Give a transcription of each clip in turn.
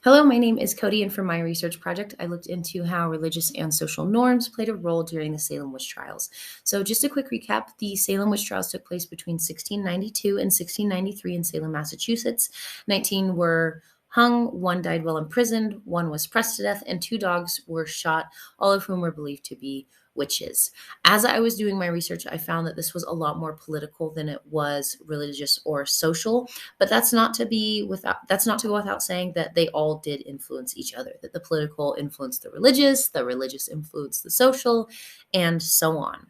Hello, my name is Cody, and for my research project, I looked into how religious and social norms played a role during the Salem Witch Trials. So, just a quick recap, the Salem Witch Trials took place between 1692 and 1693 in Salem, Massachusetts. 19 were hung, one died while imprisoned, one was pressed to death, and two dogs were shot, all of whom were believed to be witches. As I was doing my research, I found that this was a lot more political than it was religious or social. But that's not to go without saying that they all did influence each other, that the political influenced the religious influenced the social, and so on.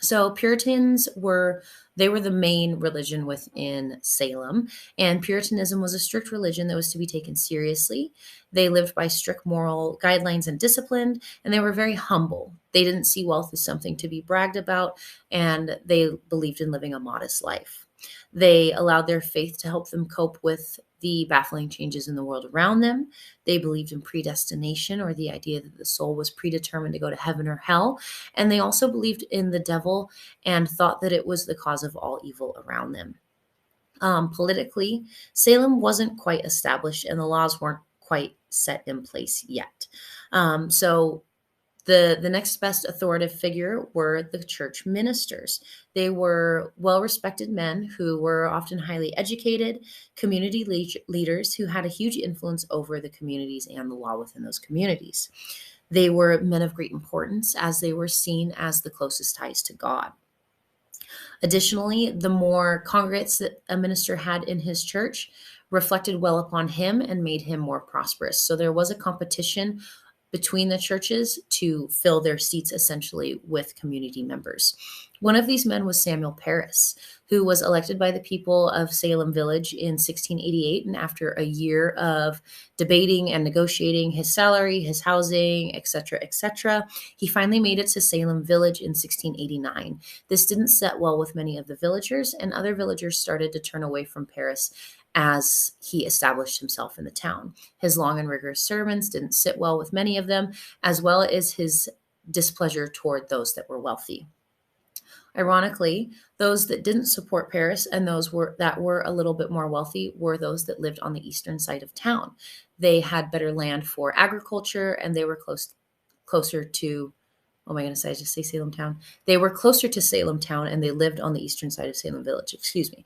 So Puritans were the main religion within Salem, and Puritanism was a strict religion that was to be taken seriously. They lived by strict moral guidelines and discipline, and they were very humble. They didn't see wealth as something to be bragged about, and they believed in living a modest life. They allowed their faith to help them cope with the baffling changes in the world around them. They believed in predestination, or the idea that the soul was predetermined to go to heaven or hell. And they also believed in the devil and thought that it was the cause of all evil around them. Politically, Salem wasn't quite established and the laws weren't quite set in place yet. So the next best authoritative figure were the church ministers. They were well-respected men who were often highly educated, community leaders who had a huge influence over the communities and the law within those communities. They were men of great importance as they were seen as the closest ties to God. Additionally, the more congregates that a minister had in his church reflected well upon him and made him more prosperous. So there was a competition between the churches to fill their seats essentially with community members. One of these men was Samuel Parris, who was elected by the people of Salem Village in 1688. And after a year of debating and negotiating his salary, his housing, etc., he finally made it to Salem Village in 1689. This didn't set well with many of the villagers, and other villagers started to turn away from Parris as he established himself in the town. His long and rigorous sermons didn't sit well with many of them, as well as his displeasure toward those that were wealthy. Ironically, those that didn't support Parris and that were a little bit more wealthy were those that lived on the eastern side of town. They had better land for agriculture, and they were closer to, oh my goodness, I just say Salem town. They were closer to Salem town, and they lived on the eastern side of Salem Village. Excuse me.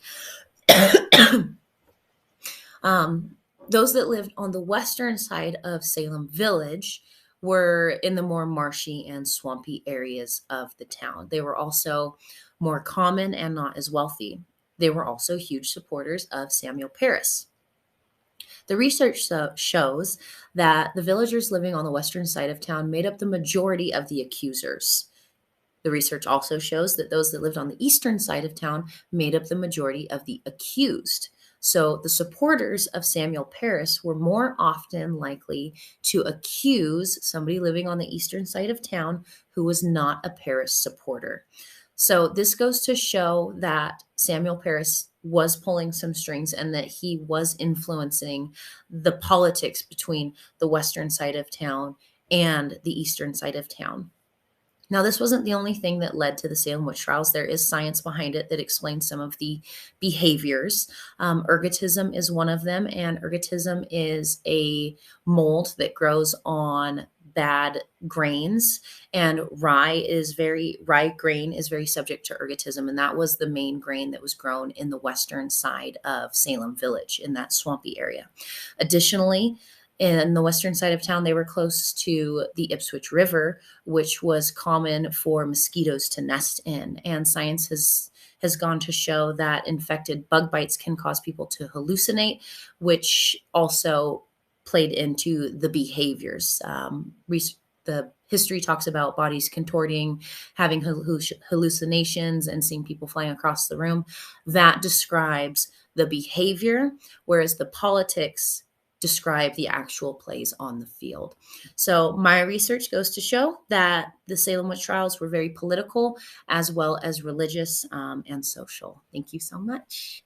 Those that lived on the western side of Salem Village were in the more marshy and swampy areas of the town. They were also more common and not as wealthy. They were also huge supporters of Samuel Parris. The research shows that the villagers living on the western side of town made up the majority of the accusers. The research also shows that those that lived on the eastern side of town made up the majority of the accused. So the supporters of Samuel Parris were more often likely to accuse somebody living on the eastern side of town who was not a Parris supporter. So this goes to show that Samuel Parris was pulling some strings and that he was influencing the politics between the western side of town and the eastern side of town. Now, this wasn't the only thing that led to the Salem Witch Trials. There is science behind it that explains some of the behaviors. Ergotism is one of them, and ergotism is a mold that grows on bad grains, and rye grain is very subject to ergotism, and that was the main grain that was grown in the western side of Salem Village in that swampy area. Additionally, in the western side of town, they were close to the Ipswich River, which was common for mosquitoes to nest in. And science has gone to show that infected bug bites can cause people to hallucinate, which also played into the behaviors. The history talks about bodies contorting, having hallucinations, and seeing people flying across the room. That describes the behavior, whereas the politics describe the actual plays on the field. So my research goes to show that the Salem Witch Trials were very political as well as religious and social. Thank you so much.